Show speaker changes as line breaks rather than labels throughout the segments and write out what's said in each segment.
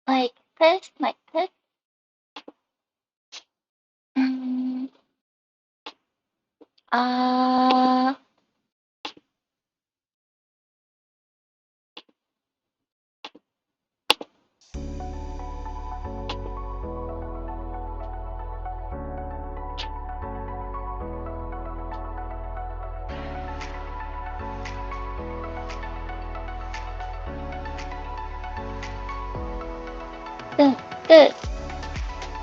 Like this. Mm, uh, good, good.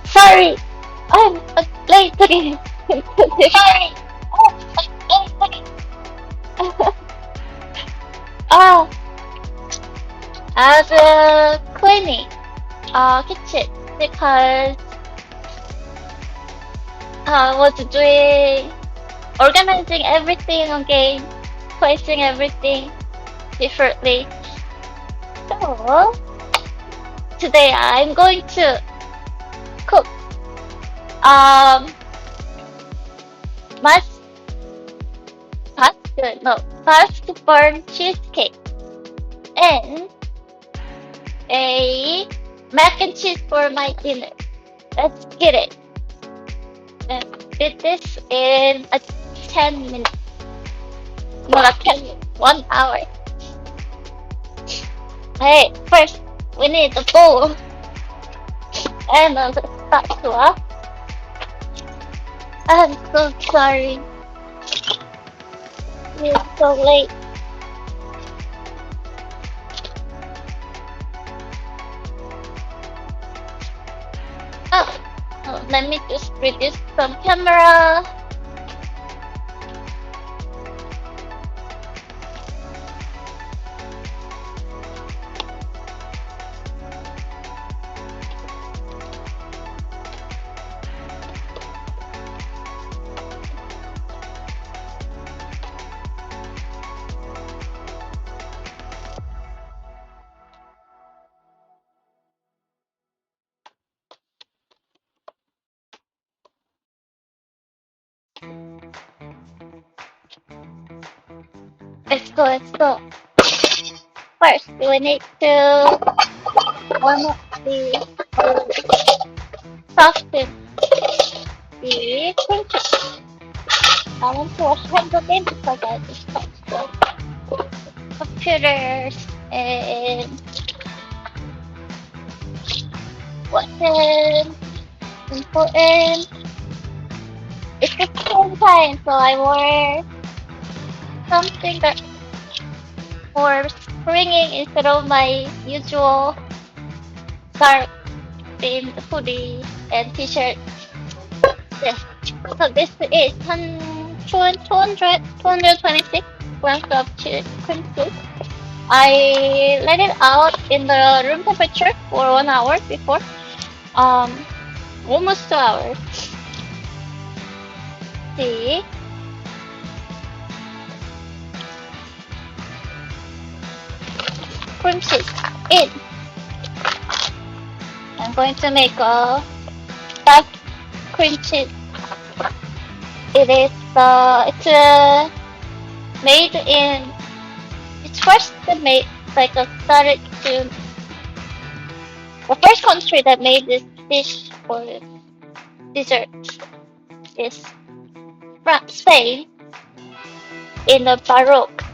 Sorry, I'm late again. Sorry, I'm late again. Ah, I was cleaning kitchen because I was doing organizing everything again, placing everything differently. So today I'm going to cook mas mascarpone cheesecake and a mac and cheese for my dinner. Let's get it. And did this in a 10 minutes. Not a 10 minutes, 1 hour. Hey, first we need a bowl and a spatula. I'm so sorry. It's so late. Oh, let me just reduce some camera. Let's go, let's go. First, we need to warm up the soften the pancake. I want to wash hands again because I just touched the computers and button. Important. It's the same time, so I wore something that for springing instead of my usual dark themed hoodie and t-shirt. Yes. So this is 226 grams of cream cheese. I let it out in the room temperature for 1 hour before. Um, almost 2 hours. See, cream cheese in. I'm going to make a dark cream cheese. It's made in. It's first made like a started to the first country that made this dish for dessert is Spain in the Baroque.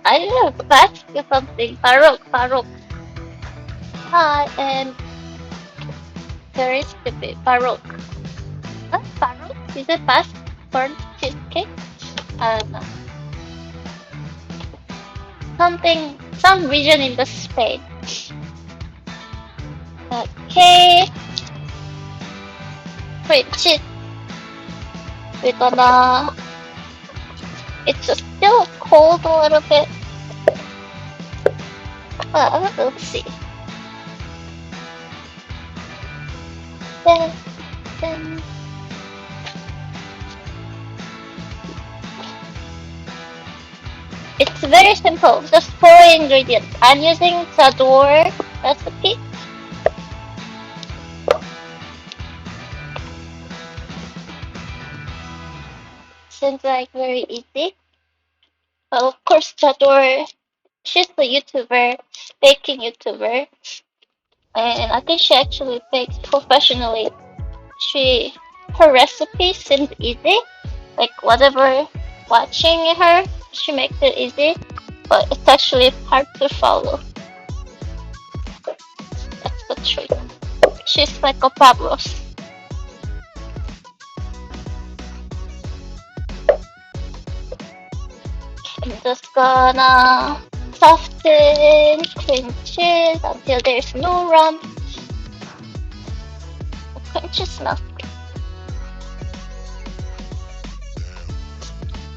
I don't know, Basque or something. Baroque. And there is the Baroque. Baroque? Is it Basque burnt cheesecake? I don't know. Some region in the Spain. Okay, cream cheese. We're gonna. It's still cold a little bit. Let's see. Then, then. It's very simple, just 4 ingredients. I'm using Sador recipe. Seems like very easy. But of course, Sador, she's a YouTuber, baking YouTuber. and I think she actually bakes professionally. Her recipe seems easy, like whatever watching her, she makes it easy, but it's actually hard to follow. That's the truth. She's like a Pablos. I'm just gonna soften cream cheese until there's no lump. The cream cheese smells good.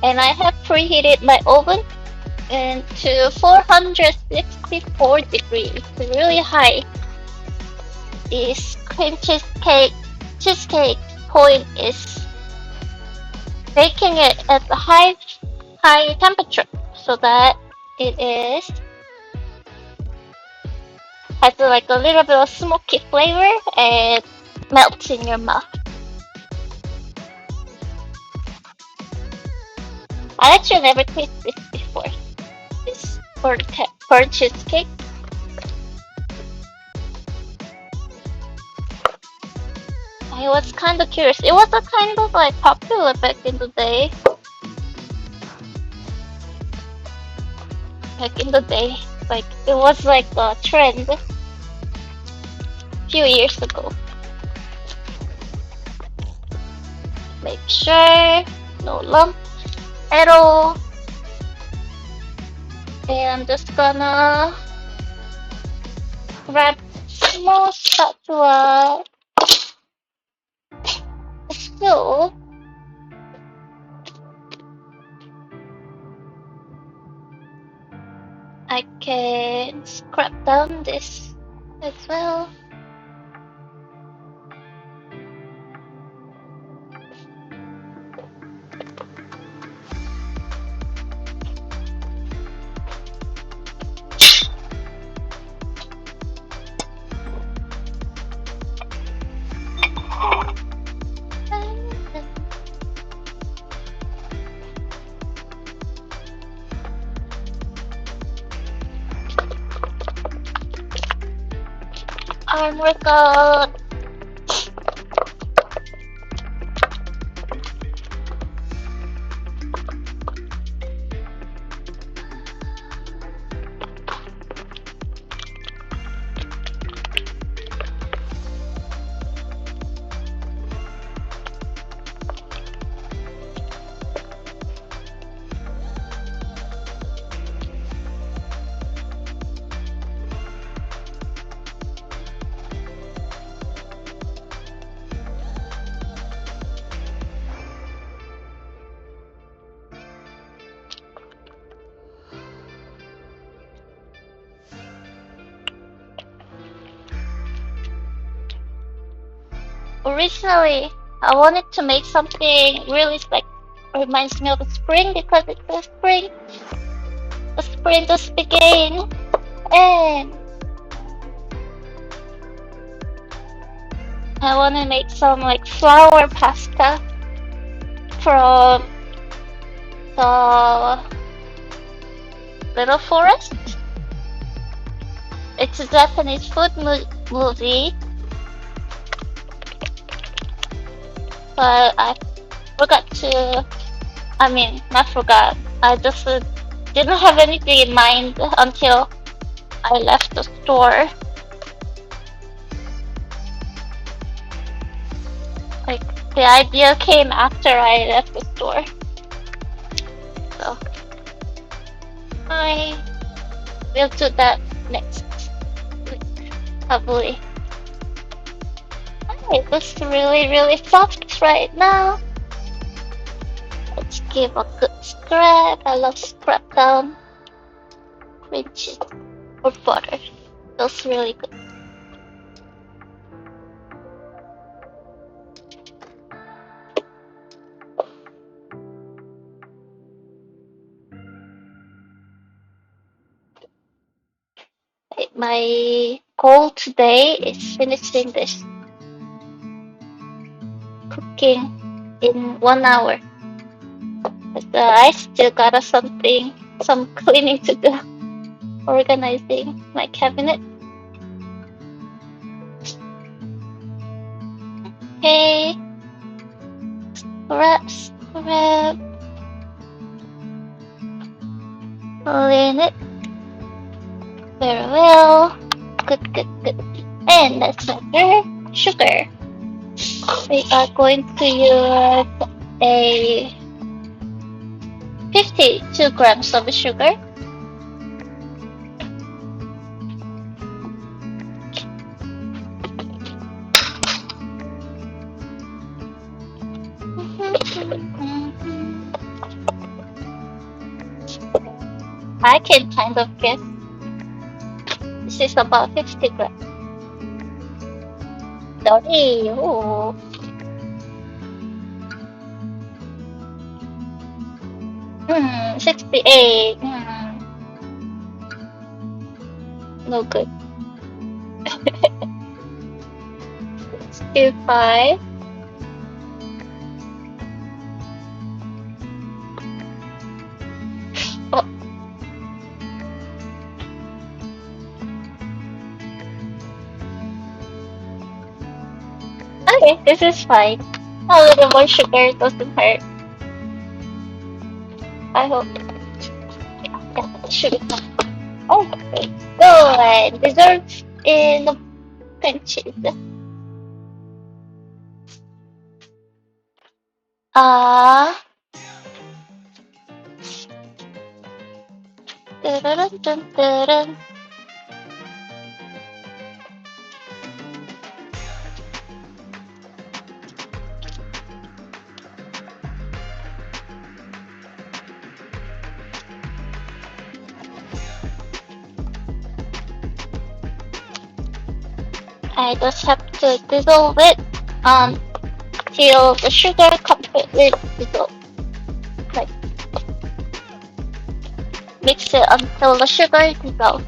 And I have preheated my oven to 464 degrees, really high. This cheesecake point is baking it at a high temperature so that it is has like a little bit of smoky flavor and melts in your mouth. I actually never tasted this before. This bird cheesecake. I was kind of curious. It was a kind of like popular back in the day. Back in the day, like it was like a trend a few years ago. Make sure no lump at all. And I'm just gonna grab small spatula so I can scrap down this as well. Arm workout. Originally, I wanted to make something really like reminds me of the spring because it's the spring. The spring just began, and I want to make some like flower pasta from the Little Forest. It's a Japanese food movie, but I forgot to. I mean, not forgot. I just didn't have anything in mind until I left the store. Like the idea came after I left the store. So I will do that next week, probably. It looks really soft right now. Let's give a good scrap. I love scrap down cream cheese or butter. Feels really good. My goal today is finishing this cooking in 1 hour. But I still got some cleaning to do, organizing my cabinet. Okay. Scrap. Clean it. Very well. Good. And let's measure sugar. We are going to use a 52 grams of sugar. I can kind of guess. This is about 50 grams. 30. Ooh. 68. No good. 65. Oh, okay, this is fine. A little more sugar doesn't hurt. I hope. Yeah, it should be fine. Okay, good. Desserts in the pinches. Ah. Dun. I just have to dissolve it until the sugar completely dissolves. Like mix it until the sugar dissolves.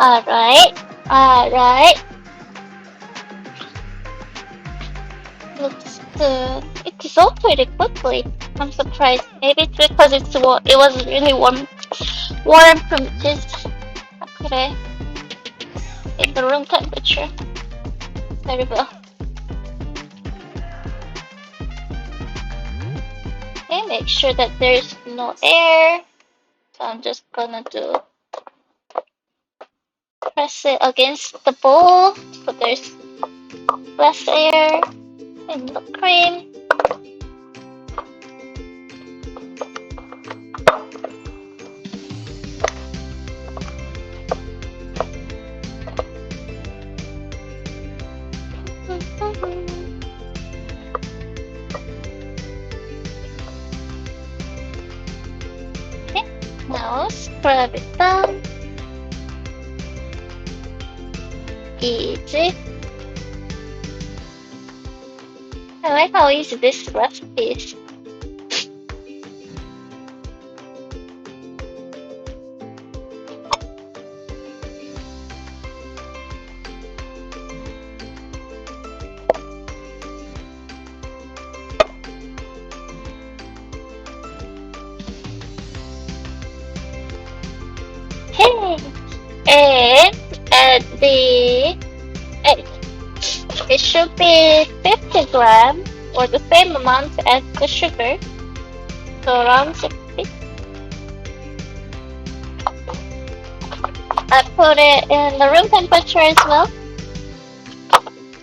Eh. Alright. Looks good. It dissolved pretty quickly. I'm surprised. Maybe it's because it was really warm from just okay in the room temperature. Very well. Okay, make sure that there's no air. So I'm just gonna press it against the bowl so there's less air in the cream. Okay, now scrub it down. Easy. I like how easy this recipe is. Hey, and add the egg. It should be 50 grams or the same amount as the sugar, so around 60. I put it in the room temperature as well,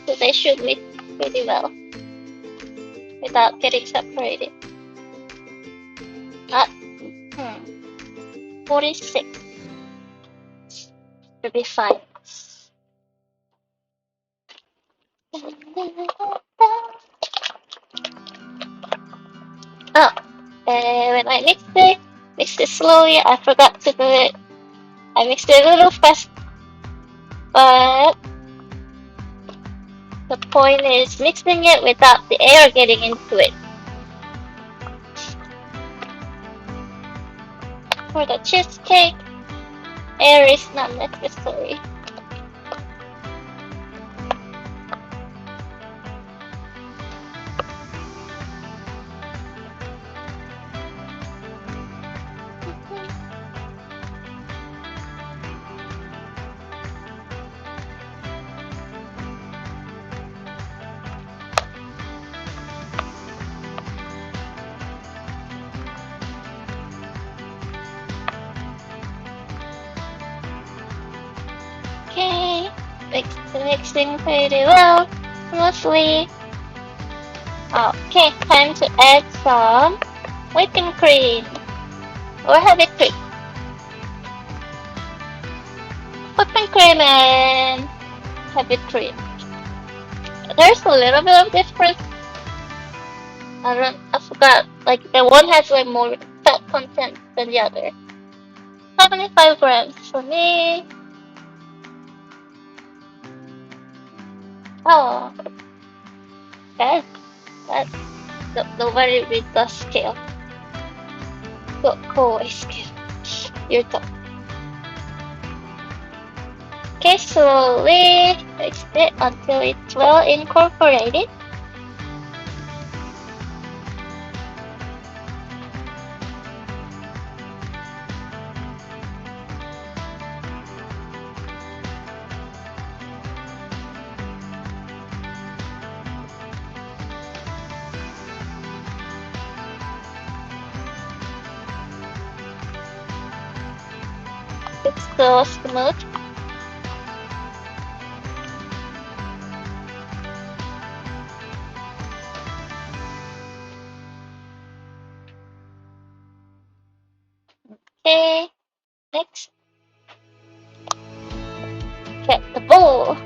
so they should mix pretty well without getting separated. At 46 should be fine. I mixed it slowly. I forgot to do it. I mixed it a little fast, but the point is mixing it without the air getting into it. For the cheesecake, air is not necessary. Okay, mixing pretty well, smoothly. Okay, time to add some whipping cream or heavy cream. Whipping cream and heavy cream. There's a little bit of difference. I forgot. Like the one has like more fat content than the other. 75 grams for me. Oh, that that nobody reads the scale. Go away scale. You're done. Okay, slowly mix it until it's well incorporated. It's so smooth. Okay, next, get the bowl.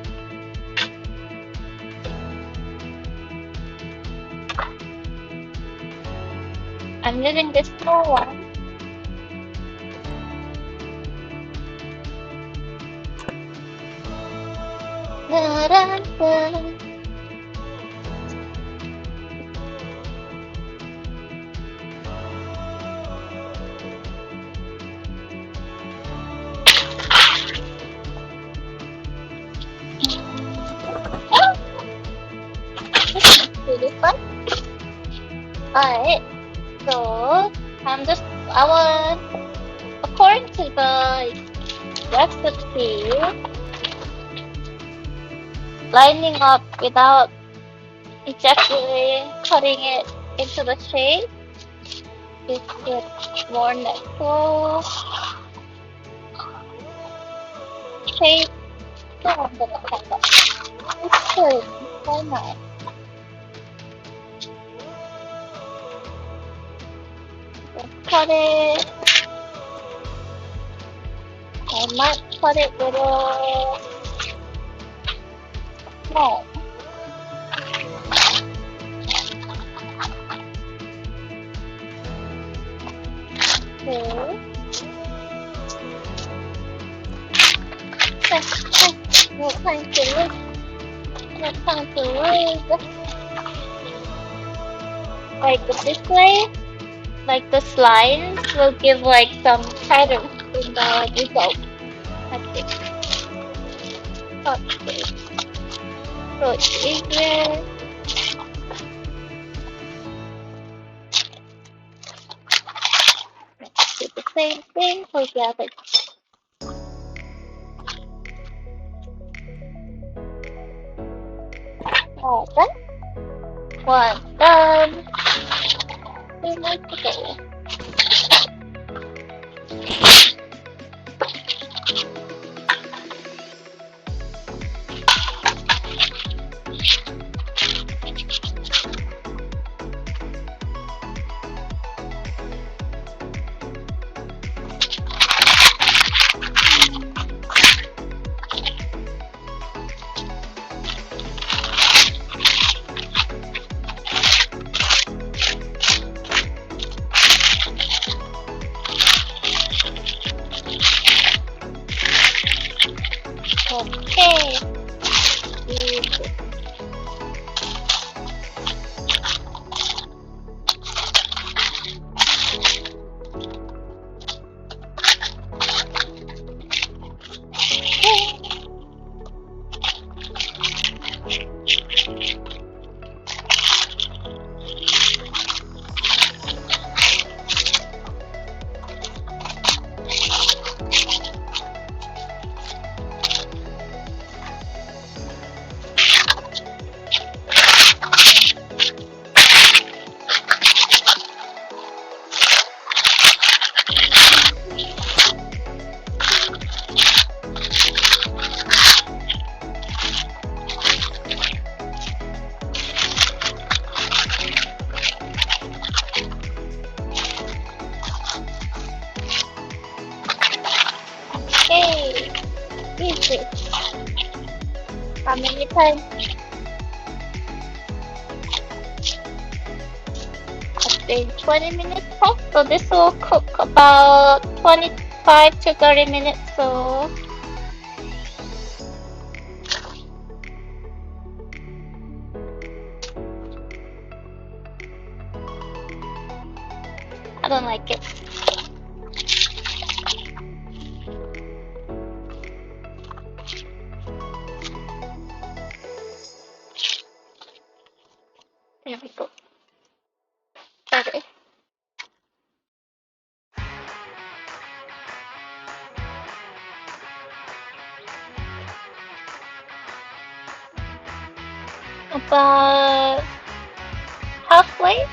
I'm using this small one. Da, da, da. This is really fun. Alright, so I want, according to the recipe, lining up without exactly cutting it into the shape is it more natural shape. So I'm gonna cut that. It's good. Why not? Cut it. I might cut it little small. Okay. No time to lose. No time to lose. Like this way, like the slides will give like some pattern in the result. Okay. Okay. So it's easier. Do the same thing for the other. All done. One done. Two more to go. Okay. Easy. Okay. Easy. How many times? I think 20 minutes past. So this will cook about 25 to 30 minutes. So I don't like it. There we go. Okay. About halfway,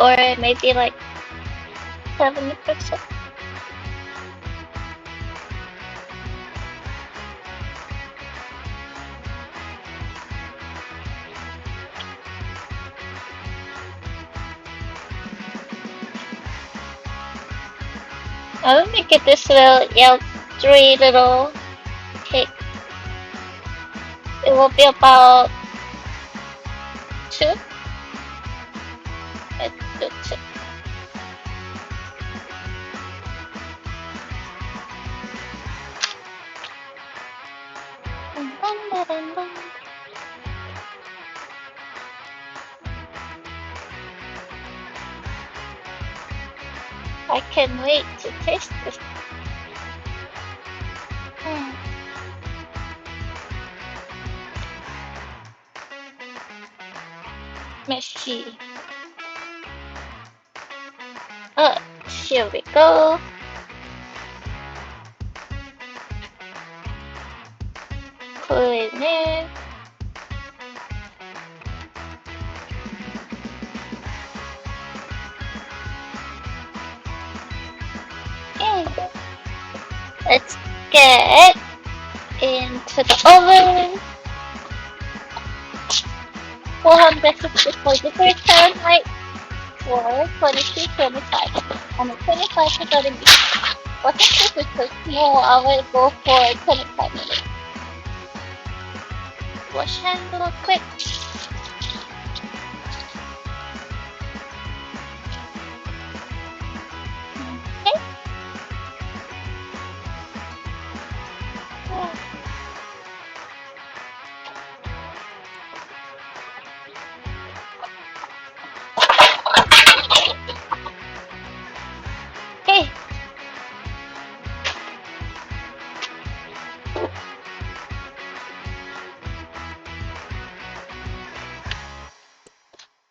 or maybe like 70%. I don't think it this will yield 3 little cakes. It will be about 2. Let's do 2. Dun, dun, dun, dun. I can wait to taste this. Hmm. Let's see. Here we go. Put it in. Okay. Let's get into the oven. 460 Fahrenheit for 22-25. And 25 to 30 minutes. But since this is so small, I will go for 25 minutes. Wash hands real quick. Okay. Okay.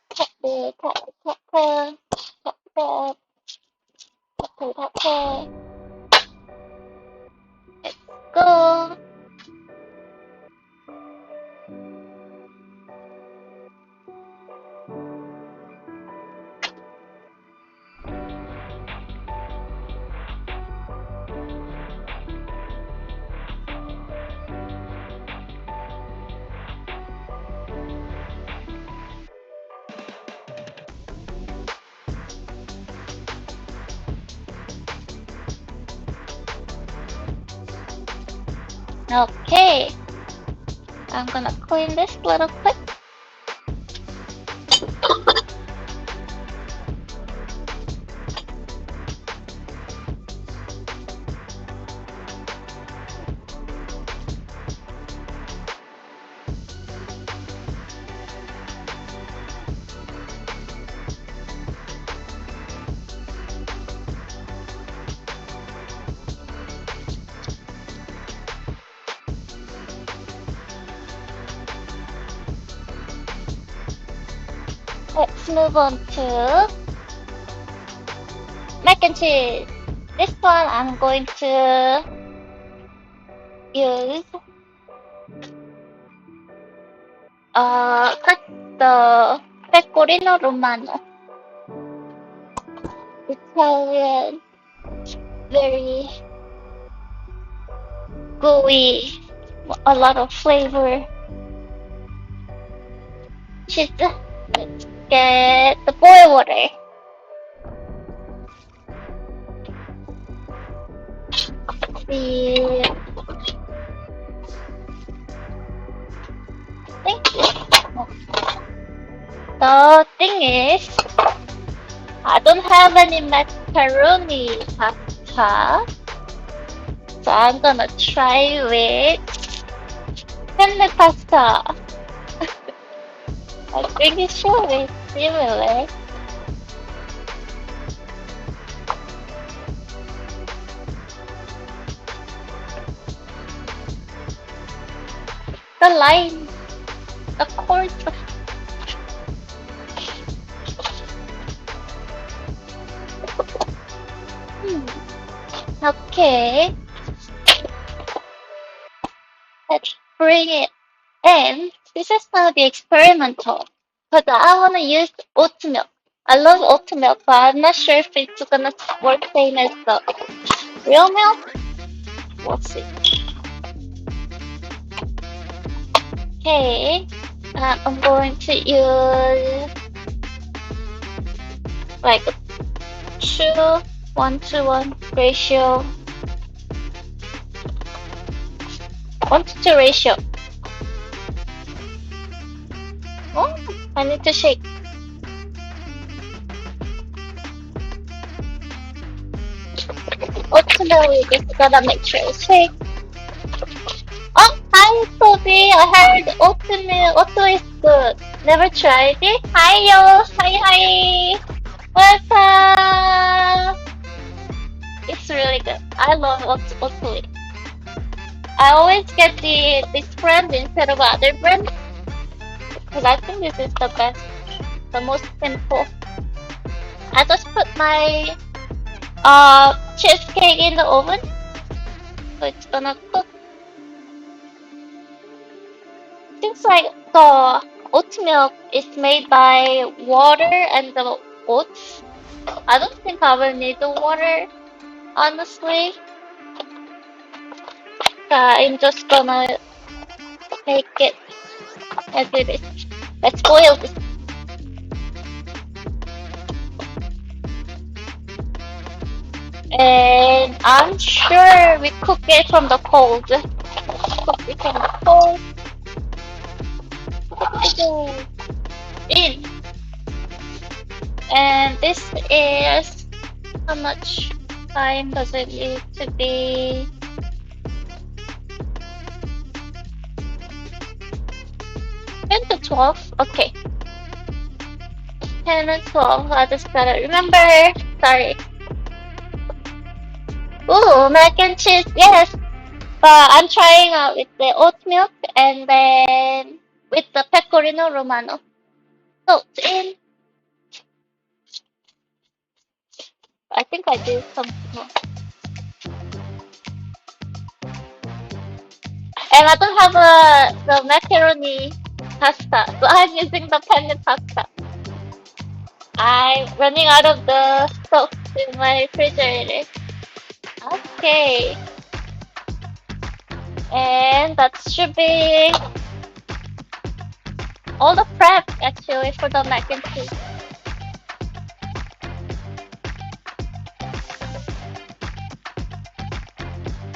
Tap it, tap it, tap it, tap it, tap it, tap it. Let's go. Okay. I'm gonna clean this little quick. Let's move on to mac and cheese. This one I'm going to use the pecorino romano. Italian, very gooey, a lot of flavor. Cheese. Let's get the boil water. The thing, the thing is, I don't have any macaroni pasta, so I'm gonna try with penne pasta. I think it should be similar. The line, the chords. Okay, let's bring it in. This is gonna be experimental, but I wanna use oat milk. I love oat milk, but I'm not sure if it's gonna work same as the real milk. We'll see. Okay, I'm going to use like 2:1 to 1 ratio. 1:2 ratio. Oh, I need to shake. Ultimately, just gotta make sure it's shake. Oh, hi, Toby. I heard Otto is good. Never tried it. Hi, yo. Hi. Welcome. It's really good. I love Otto. I always get this brand instead of other brands because I think this is the best, the most simple. I just put my cheesecake in the oven, so it's gonna cook. Seems like the oat milk is made by water and the oats. I don't think I will need the water, honestly. I'm just gonna make it as it is. Let's boil this. And I'm sure we cook it from the cold. Cook it from the cold. In. And this is how much time does it need to be? 10 to 12? Okay. 10 and 12. I just gotta remember. Sorry. Ooh, mac and cheese, yes. But I'm trying out with the oat milk and then with the pecorino romano. Salt in. I think I did something wrong. And I don't have the macaroni pasta, so I'm using the penne pasta. I'm running out of the stuff in my refrigerator. Okay. And that should be all the prep actually for the mac and cheese.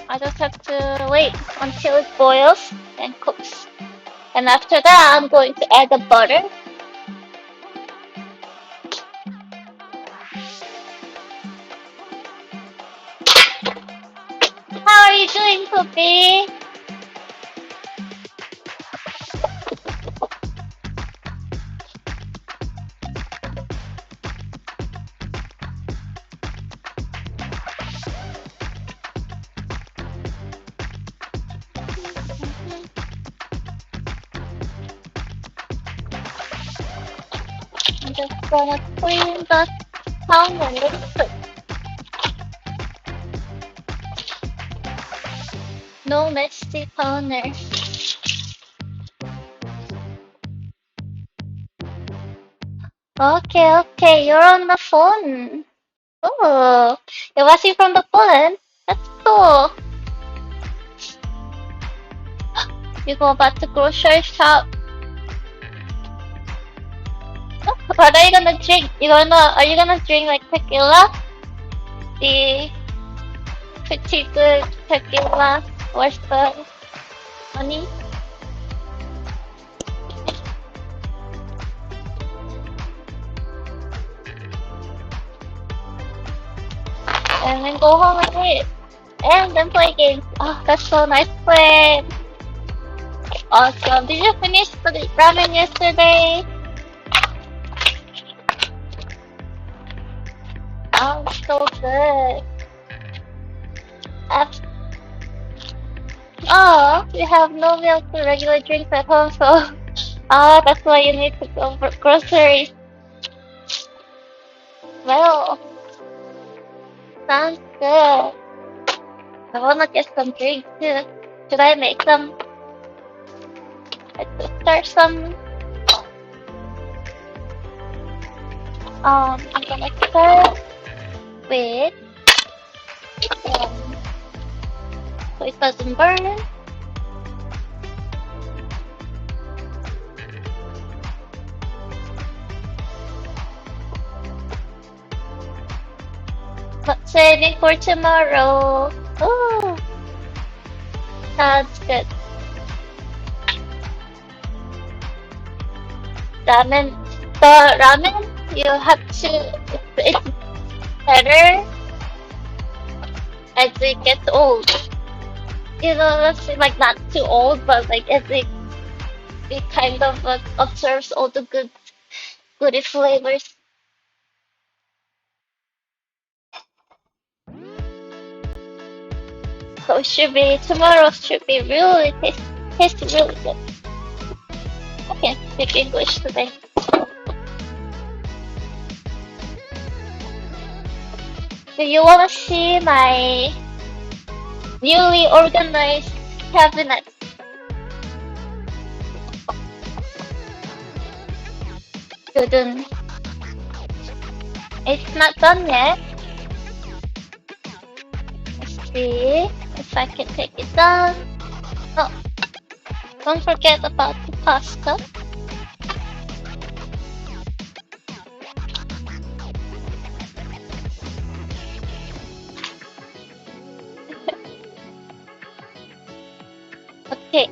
I just have to wait until it boils and cooks. And after that, I'm going to add the butter. How are you doing, Poopy? just gonna clean the counter really quick. No messy corner. Okay, you're on the phone. Oh, you're watching from the phone. That's cool. You go about to grocery shop. Oh, what are you gonna drink? Are you gonna drink like tequila? The pretty good tequila or the honey? And then go home and eat. And then play games. Oh, that's so nice play. Awesome. Did you finish the ramen yesterday? Oh, so good. Abs- Oh, you have no milk or regular drinks at home, so that's why you need to go for groceries. Well, sounds good. I wanna get some drinks too. Should I make some? Let's start some. I'm gonna start with um, so it doesn't burn. But saving for tomorrow. Oh, sounds good. Ramen. The ramen you have to. It's better as it gets old. Let's say like not too old, but like as it kind of observes all the good flavors. So it should be tomorrow should be really taste really good. I can't speak English today. Do you wanna see my newly organized cabinet? Couldn't. It's not done yet. Let's see if I can take it down. Oh, don't forget about the pasta. Okay.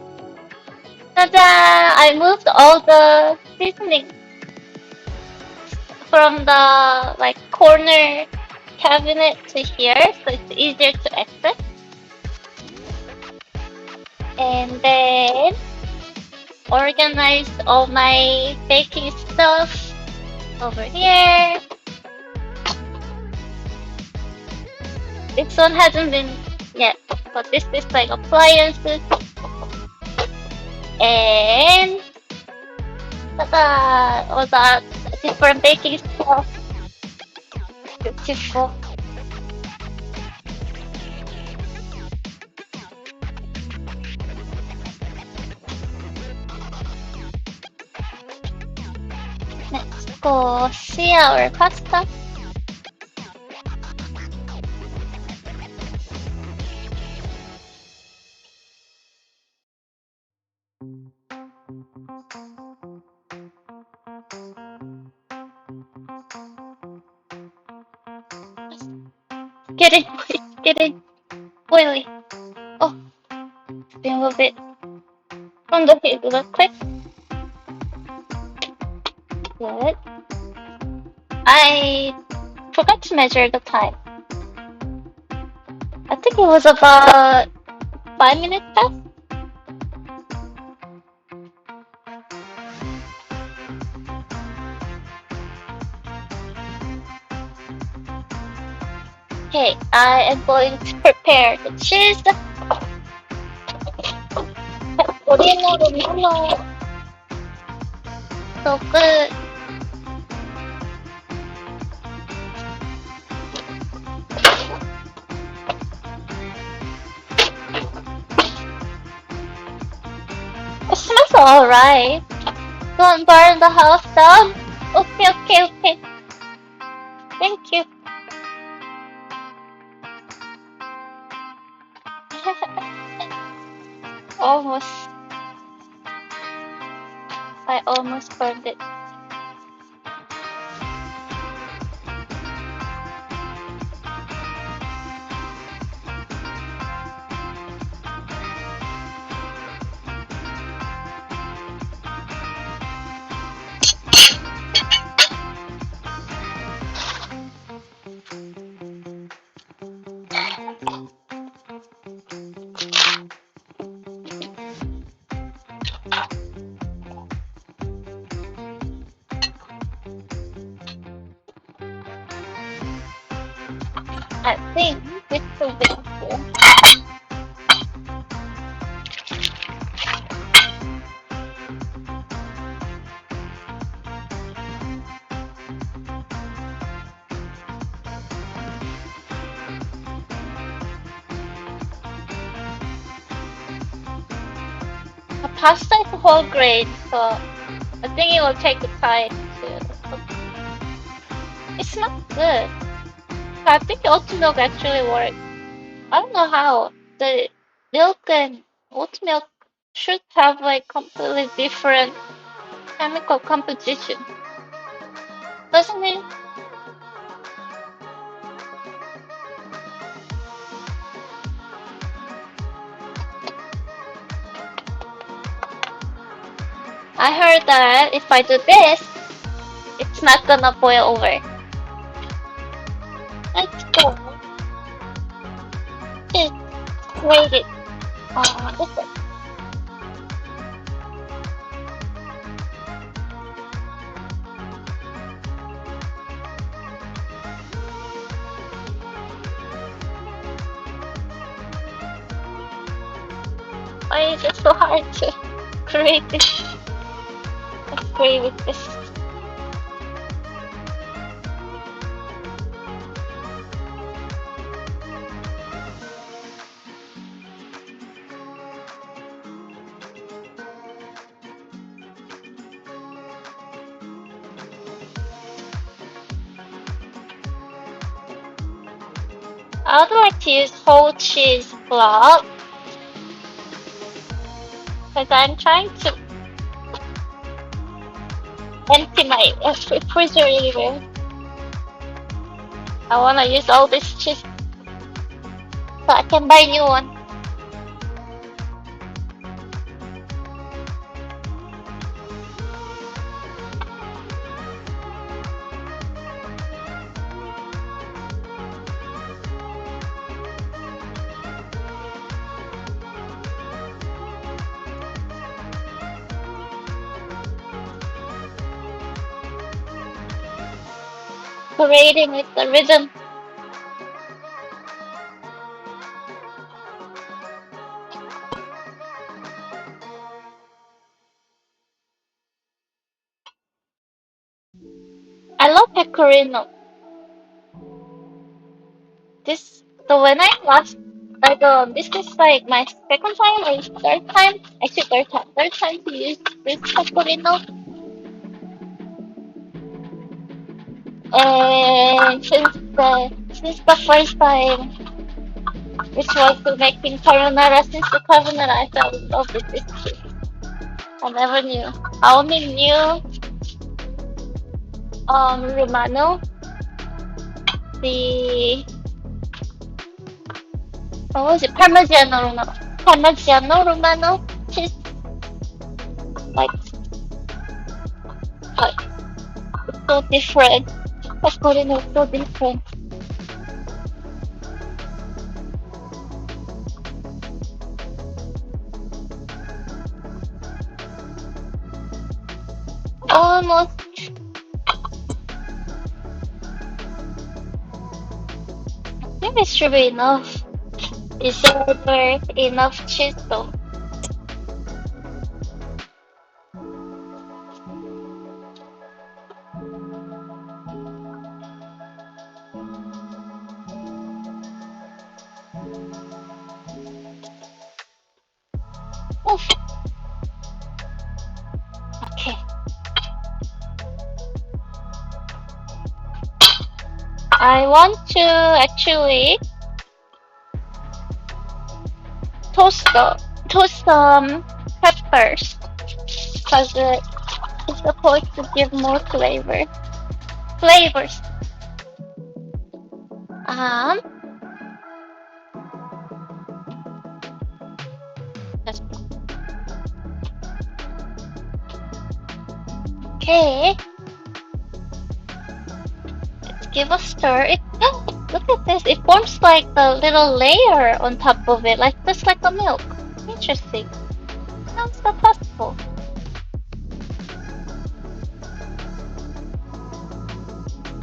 Ta-da! I moved all the seasoning from the like corner cabinet to here, so it's easier to access. And then organized all my baking stuff over here. This one hasn't been yet, but this is like appliances. And ta-da! All the different baking stuff. Beautiful. Let's go see our pasta. Getting oily. Oh, remove it from the heat real quick. Good. I forgot to measure the time. I think it was about 5 minutes past. Okay, I am going to prepare the cheese. Pepperino romano. So good. Alright. Don't burn the house down. Okay, okay, okay. Thank you. Almost. I almost burned it. I think it's the winter. The pasta is whole grain, so I think it will take the time to. It's not good. I think oat milk actually works. I don't know how. The milk and oat milk should have like completely different chemical composition, doesn't it? I heard that if I do this, it's not gonna boil over. Let's go. Just wait it. This way. Why is it so hard to create this? Let's play with this. I would like to use whole cheese block because I'm trying to empty my refrigerator. I want to use all this cheese so I can buy new one. Creating with the rhythm. I love pecorino. So when I last, like, this is like my second time or third time, actually third time to use this pecorino. And since the first time, which was to making carbonara, since the carbonara, I fell in love with this cheese. I never knew. I only knew Romano, the what was it? Parmigiano Romano. Parmigiano Romano cheese, like, like it's so different. Pecorino is so different. Almost. I think it should be enough. Is there enough cheese though? Oof. I want to actually toast some peppers because it's supposed to give more flavors. Um, just- okay. Let's give a stir. Look at this. It forms like a little layer on top of it, like just like a milk. Interesting. How's that possible?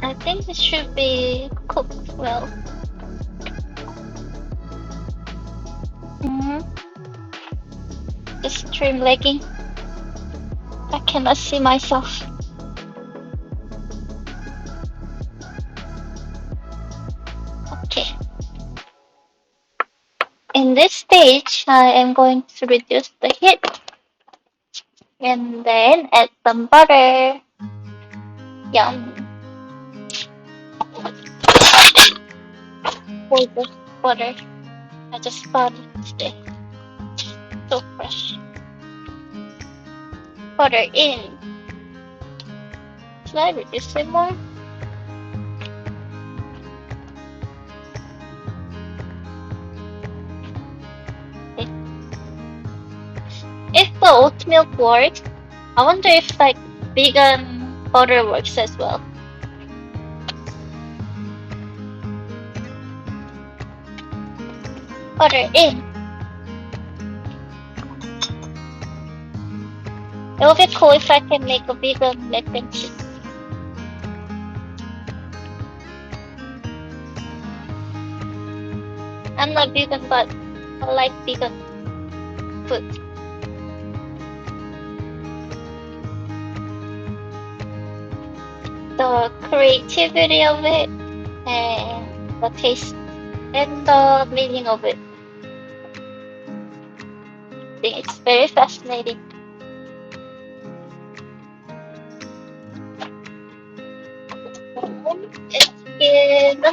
I think this should be cooked well. Mm-hmm. Just trim legging. I cannot see myself. Okay. In this stage, I am going to reduce the heat and then add some butter. Yum. For the butter. I just bought it today. So fresh. Butter in. Should I reduce it more? If the oat milk works, I wonder if like vegan butter works as well. Butter in. It would be cool if I can make a vegan mac and cheese. I'm not vegan, but I like vegan food. The creativity of it and the taste and the meaning of it. I think it's very fascinating. Let's give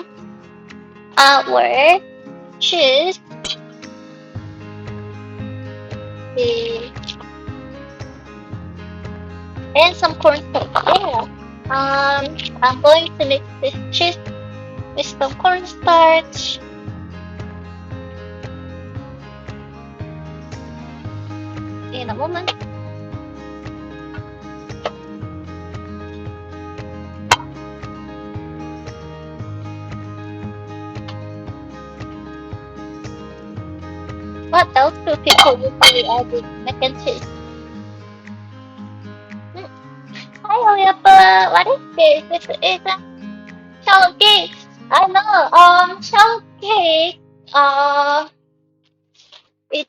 our cheese the and some cornstarch. Yeah. I'm going to mix this cheese with some cornstarch. In a moment. What else do people usually add with mac and cheese? Hmm. Hi, Oyapa. What is this? This is a shallot cake. I know. Shallot cake. It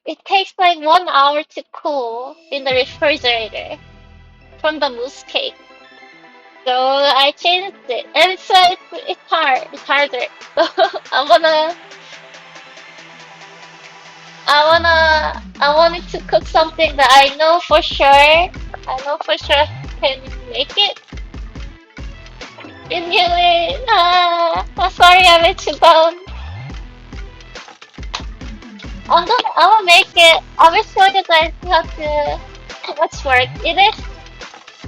it takes like 1 hour to cool in the refrigerator from the mousse cake. So I changed it, and it's hard. It's harder. So I wanted to cook something that I know for sure. I know for sure I can make it. You knew it. I'm sorry I let you down. I will make it. I will show you guys how much work it is.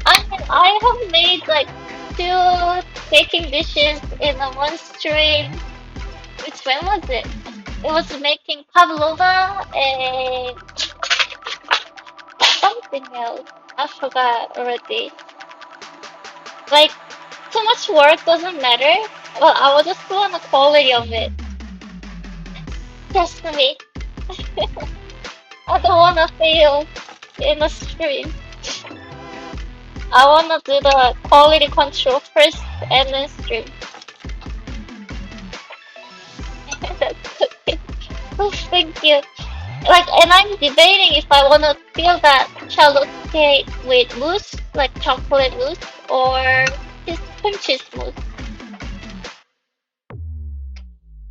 I have made like 2 baking dishes in a one stream. Which when was it? It was making pavlova and something else. I forgot already. Like too much work doesn't matter. Well, I will just go on the quality of it. Trust me. I don't wanna fail in a stream. I wanna do the quality control first and then stream. That's okay. Oh, thank you. Like, and I'm debating if I wanna fill that shallot cake with mousse, like chocolate mousse, or just cream cheese mousse.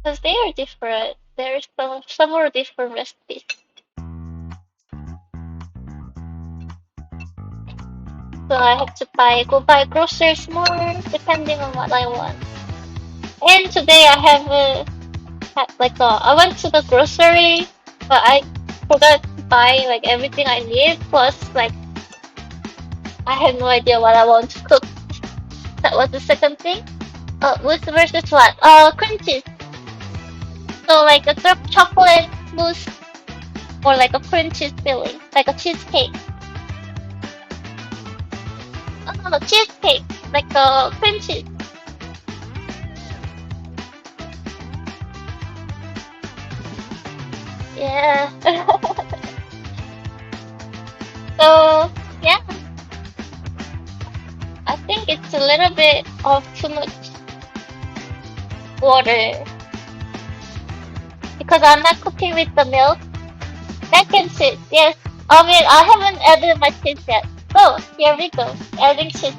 Because they are different. There's some are different recipes. So I have to go buy groceries more depending on what I want. And today I have I went to the grocery, but I forgot to buy like everything I need. Plus, like I had no idea what I want to cook. That was the second thing. Mousse versus what? Cream cheese. So like a chocolate mousse or like a cream cheese filling, like a cheesecake. Oh no, no, cheesecake, like a cream cheese. Yeah. So yeah, I think it's a little bit of too much water because I'm not cooking with the milk. Mac and cheese, yes. I mean, I haven't added my cheese yet. So here we go, adding cheese.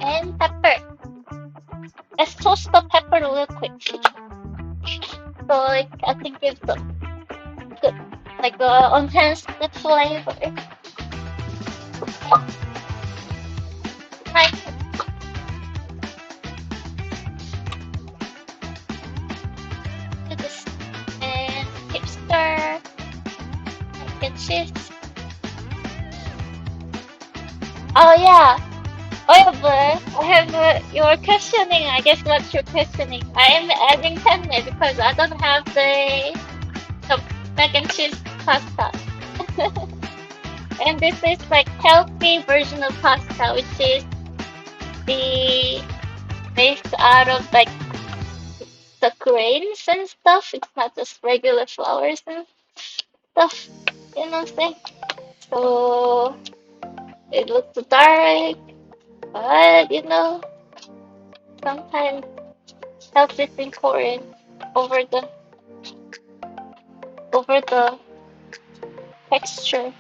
And pepper. Let's toast the pepper real quick. So like I think it's good, like enhance the flavor. Like do this and keep stir. Like cheese. Oh yeah. You're questioning. I guess what you're questioning. I am adding penne because I don't have the mac and cheese pasta. And this is like healthy version of pasta, which is the based out of like the grains and stuff. It's not just regular flours and stuff. You know what I'm saying? So it looks dark, but sometimes health is important over the texture.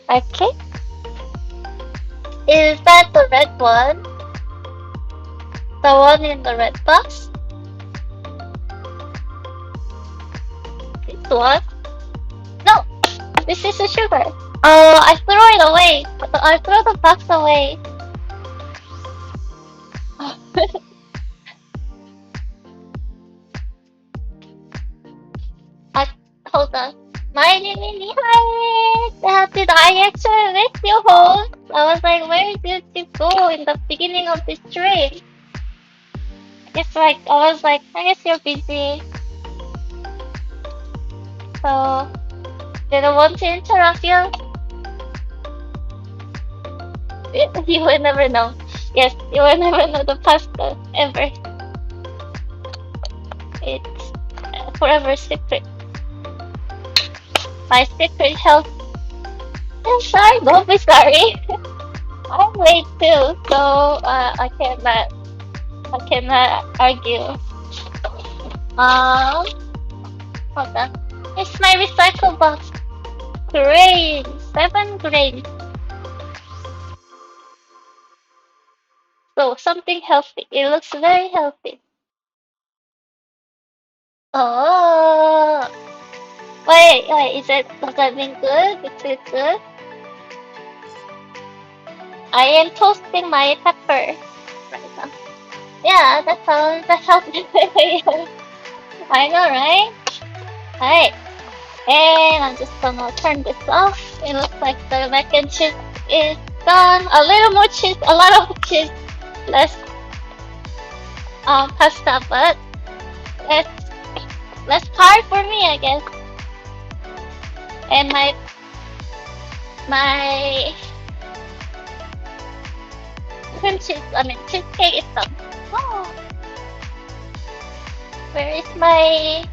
Okay. Is that the red one? The one in the red box? This one? No! This is the sugar. Oh, I threw it away. I threw the box away. I, hold on. My mini hi! Did I actually miss you home? I was like, where did you go in the beginning of this stream? I was like, I guess you're busy. So, didn't want to interrupt you. You will never know. Yes, you will never know the pasta ever. It's a forever secret. My secret health. I'm sorry, don't be sorry. I'm late too, so I cannot argue. Hold on. It's my recycle box. Grain, 7 grains. So something healthy. It looks very healthy. Oh, wait. Does that mean good? Is it good? I am toasting my pepper right now. Yeah, that sounds good. I know, right? Alright. And I'm just gonna turn this off. It looks like the mac and cheese is done. A little more cheese, a lot of cheese, less pasta, but less less hard for me, I guess. And my cheesecake is done. Oh, where is my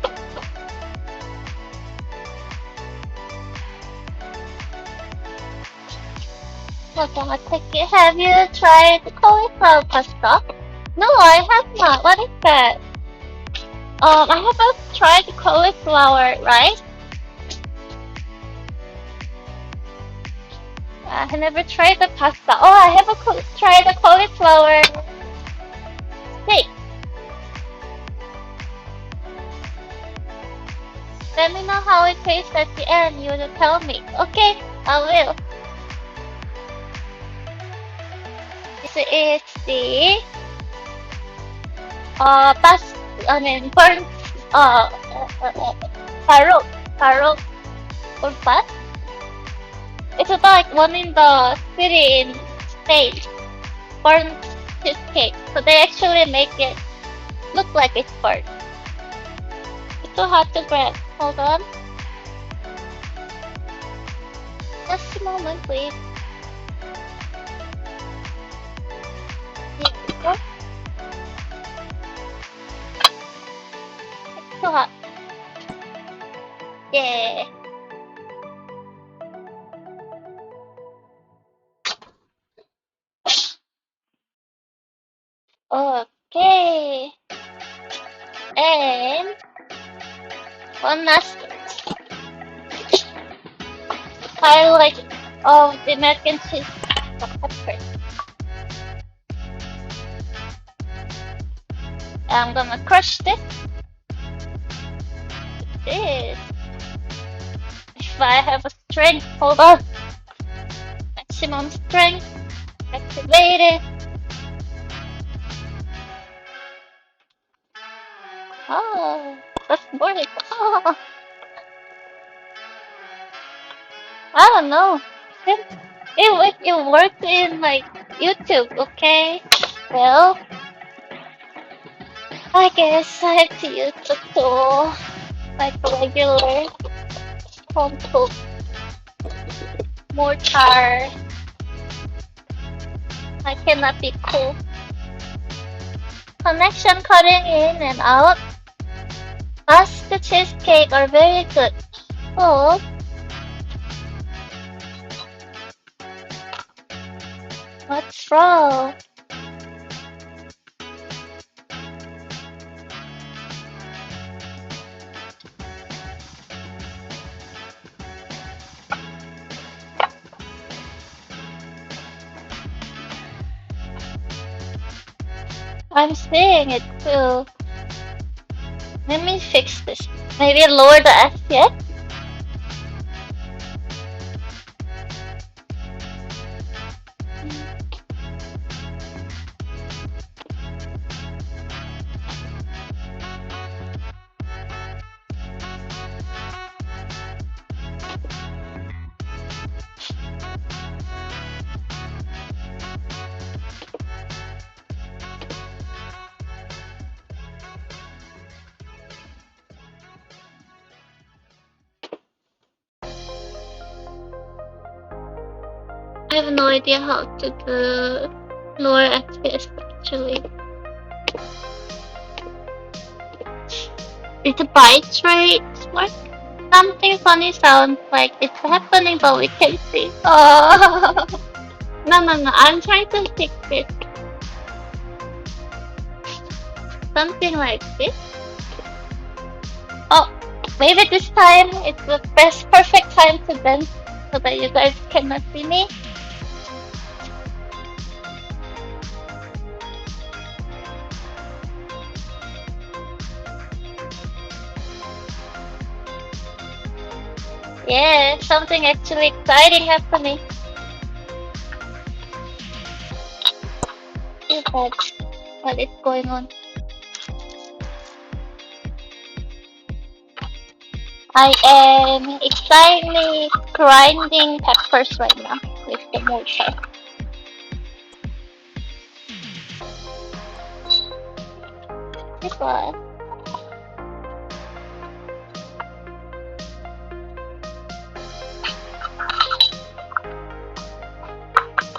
Hold on, I'll take it. Have you tried cauliflower pasta? No, I have not. What is that? I haven't tried cauliflower rice. I never tried the pasta. Oh, I have tried the cauliflower steak. Let me know how it tastes at the end. You will tell me. Okay, I will. This is the burnt farro, farro or what? It's about one in the city in Spain, burnt cheesecake. So they actually make it look like it's burnt. It's too hard to grab. Hold on. Just a moment, please. Here we go. It's too hot. Yeah. Okay. And one last highlight of the mac and cheese pepper. I'm gonna crush this. This. If I have a strength, hold on. Maximum strength activated. Oh, that's boring. Oh, I don't know. It worked in like YouTube, okay? Well, I guess I have to use the tool like a regular home cook mortar. I cannot be cool. Connection cutting in and out. Musk cheesecake are very good. Oh, what's wrong? I'm seeing it too. Let me fix this. Maybe lower the FPS? I have no idea how to do lower FPS actually. Is the bite rate work? Something funny sounds like it's happening but we can't see. Oh. No, I'm trying to fix it. Something like this. Oh, maybe this time it's the best perfect time to bend so that you guys cannot see me. Yeah, something actually exciting happening. What is going on? I am excitedly grinding peppers right now with the mortar. This one.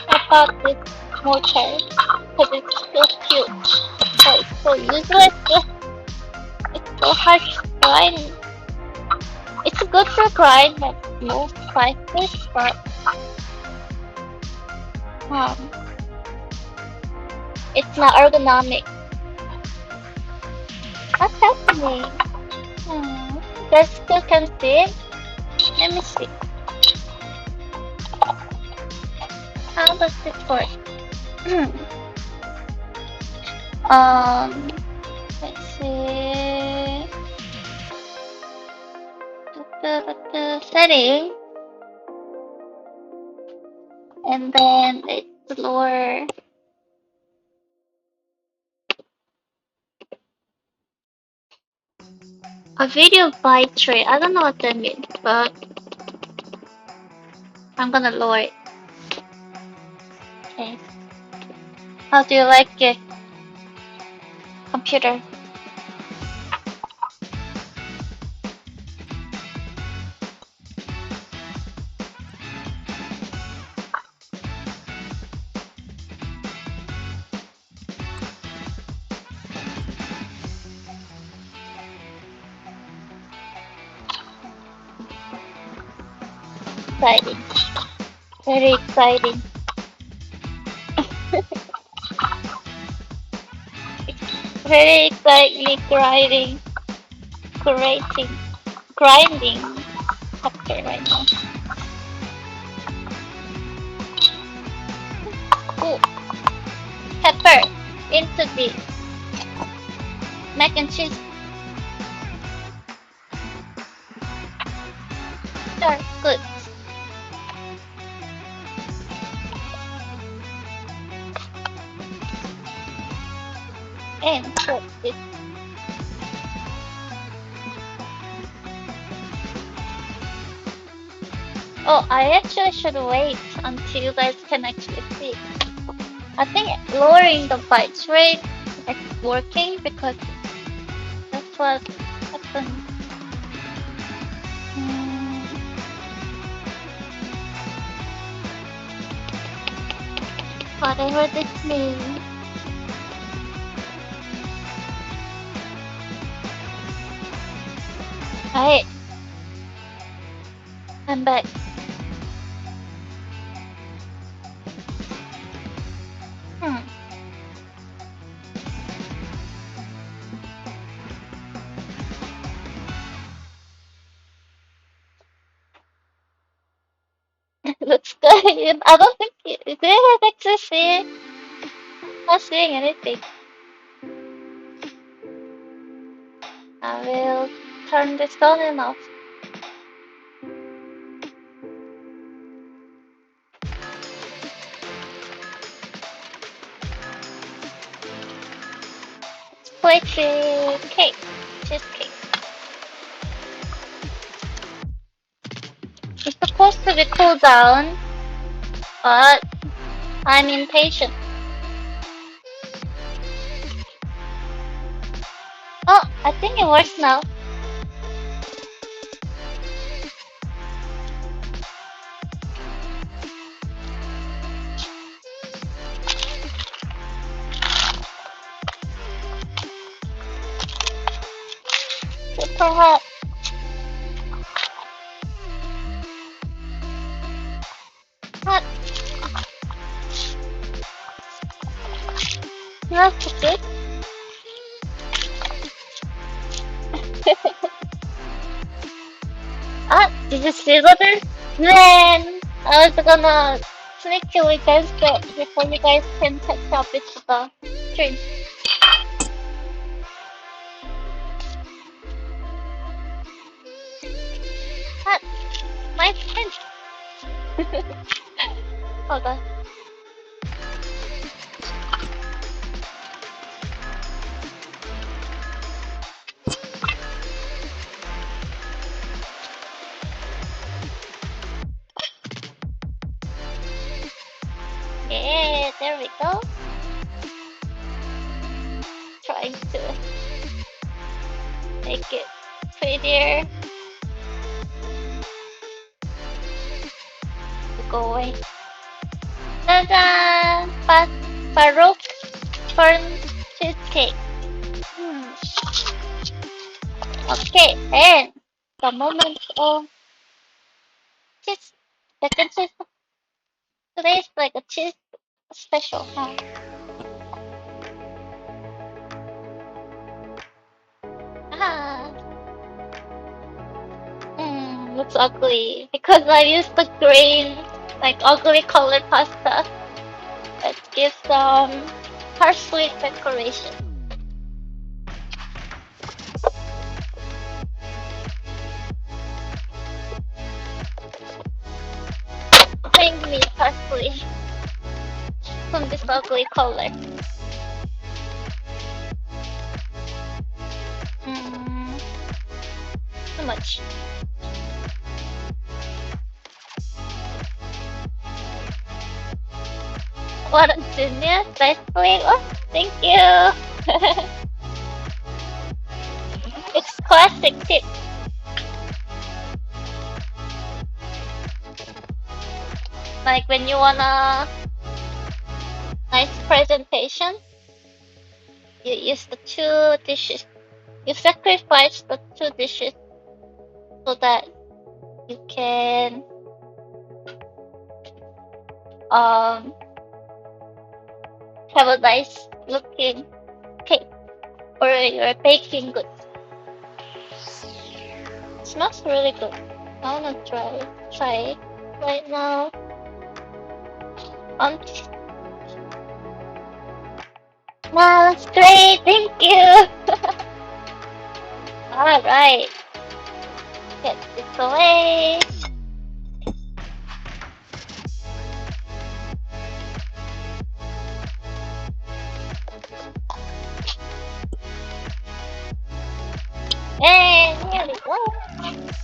I thought this mortar because it's so cute. So it's so useless. It's so hard to grind. It's good to grind like most spices, but it's not ergonomic. What's happening? You guys still can see it? Let me see. How does this work? um, let's see. The setting, and then it's lower. A video byte rate. I don't know what that means, but I'm gonna lower it. Okay. How do you like it, computer? Exciting. Very exciting. Very exciting grinding, grinding pepper right now. Ooh, pepper into the mac and cheese. Sure, good. And put this. Oh, I actually should wait until you guys can actually see. I think lowering the byte rate is working because that's what happened. Hmm, whatever this means. Alright, I'm back. Hmm. Looks good. I don't think do you have access here? Not seeing anything. I will turn this on and off. Poetry cake. Cheesecake. It's supposed to be cool down, but I'm impatient. Oh, I think it works now. Super hot. Hot. That's good. Ah, did you see that? Man, I was gonna sneak till you guys get before you guys can catch up with the stream. Hot. My friend. Hold on. Yeah, there we go. Trying to make it prettier. Go away. Ta-da! Baroque corn cheesecake. Hmm. Okay, and the moment of cheese. Second cheese. Today's like a cheese special, huh? Ah, looks ugly because I used the green like ugly colored pasta. Let's give some parsley decoration. Bring me parsley from this ugly color. Too much. What a genius! Nice flavor. Thank you. It's classic tip. Like when you wanna nice presentation, you use the two dishes. You sacrifice the two dishes so that you can have a nice looking cake or your baking goods. It smells really good. I wanna try it right now. Wow, that's great. Thank you. All right. Get this away. And here we go.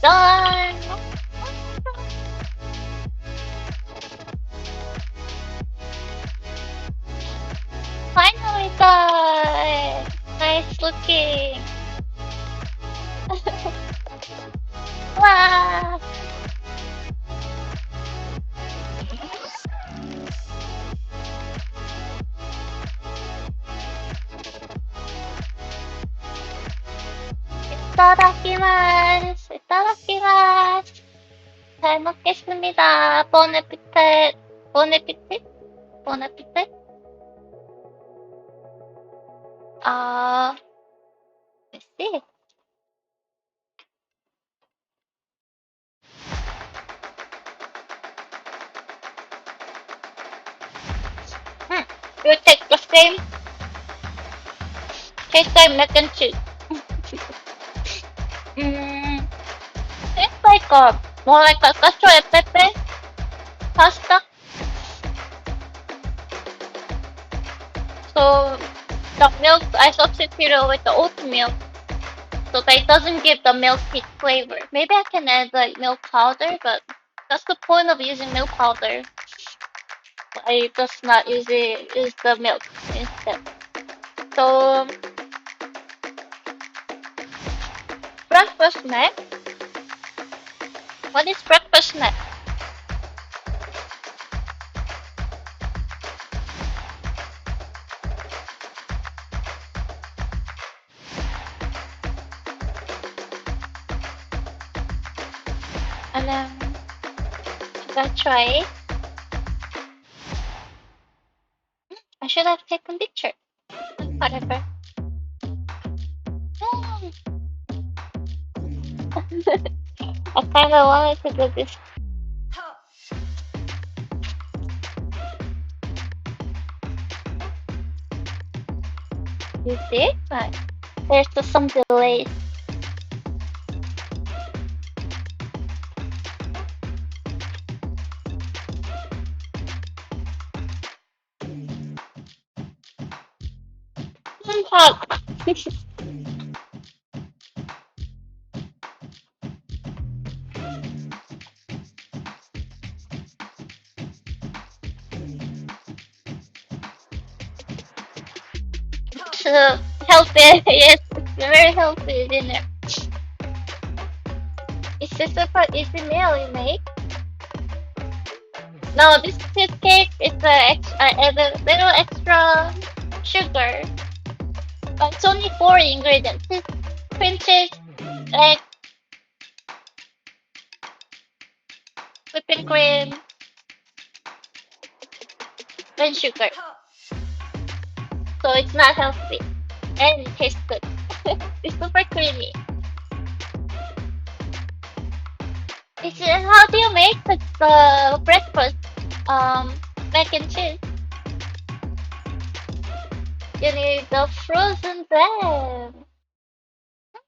Done. Finally done. Nice looking. Wow. 이따다키마스. 이따다키마스. 잘 먹겠습니다. Bon appetit. Bon appetit. Bon appetit. Let's see. You take the same. Tastes like mac and cheese. It's like more like a cacio e pepe pasta. So the milk I substituted with the oat milk, so that it doesn't give the milky flavor. Maybe I can add like milk powder, but that's the point of using milk powder. I just not use the milk instead. So breakfast snack. What is breakfast snack? And then should I try? I should have taken picture. Whatever. I kinda wanted to do this. You see? Right. There's just some delays. Hot. So healthy, yes, very healthy dinner. Is this a super easy meal you make? No, this cheesecake is I add a little extra sugar. But it's only four ingredients: cream cheese, egg, whipping cream, and sugar. So it's not healthy and it tastes good. It's super creamy. How do you make the breakfast? um mac and cheese. You need the frozen bread.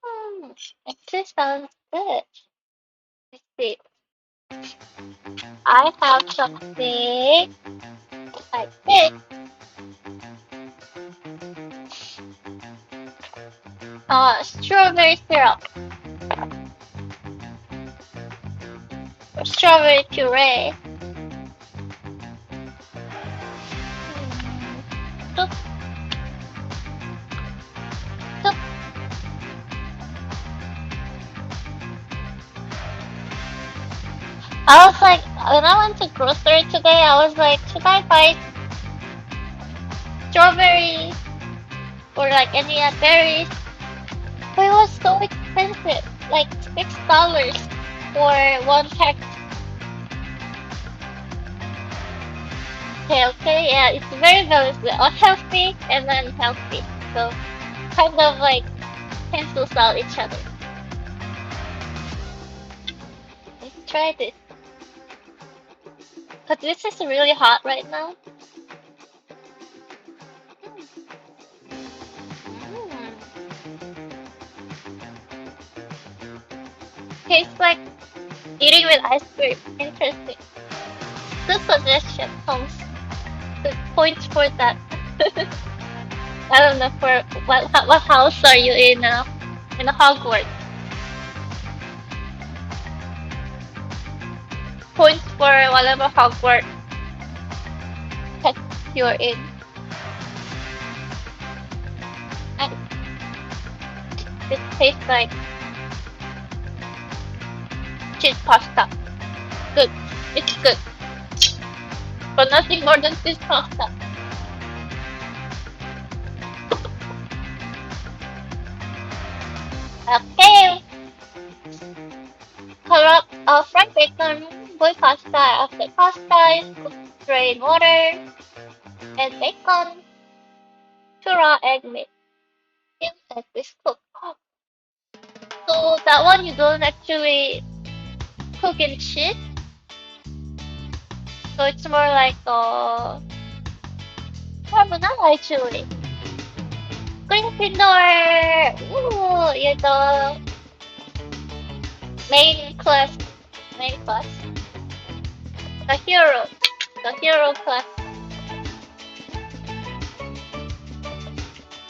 Mm, actually sounds good. Let's see. I have something like this. Strawberry syrup or strawberry puree. Took, took. I was like, when I went to grocery today, I was like, should I buy strawberry or like any berries? But it was so expensive, like $6 for one pack. Okay, okay, yeah, it's very balanced, unhealthy and then healthy. So kind of like cancels out each other. Let's try this. Cause this is really hot right now. Mm. Tastes like eating with ice cream. Interesting. Good suggestion, Holmes. Good points for that. I don't know for what house are you in Hogwarts? Points for whatever Hogwarts that you're in. And this tastes like cheese pasta. Good. It's good. But nothing more than cheese pasta. Okay. Fried bacon, boil pasta. After pasta is cooked, drain water, add bacon, to raw egg mix. Let this cook. So that one you don't actually cook in cheese. So it's more like carbonara actually. Gryffindor! Ooh, you're the main class. Main class. The hero. The hero class.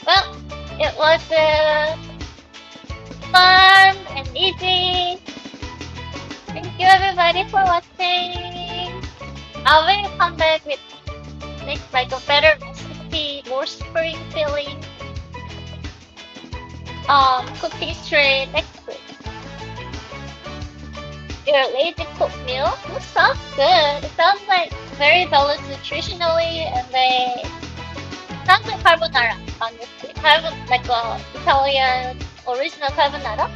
Well, it was fun and easy. Thank you everybody for watching. I will come back with next like a better recipe, more spring feeling cooking straight next week. Your lazy cook meal? It sounds good. It sounds like very balanced nutritionally and they sounds like carbonara, honestly. Like a Italian original carbonara.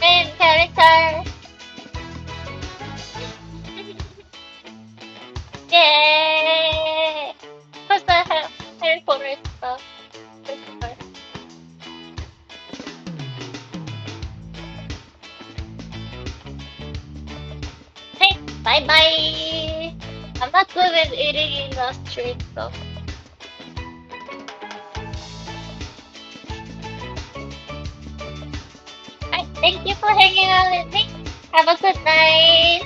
Main character. Yay! What's the Harry Potter stuff? Christopher. Hey, bye bye! I'm not good at eating in the street, so. Alright, thank you for hanging out with me. Have a good night.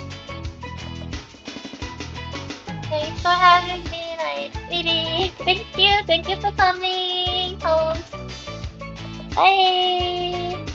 Thanks for having me, nice lady. Thank you for coming home. Bye.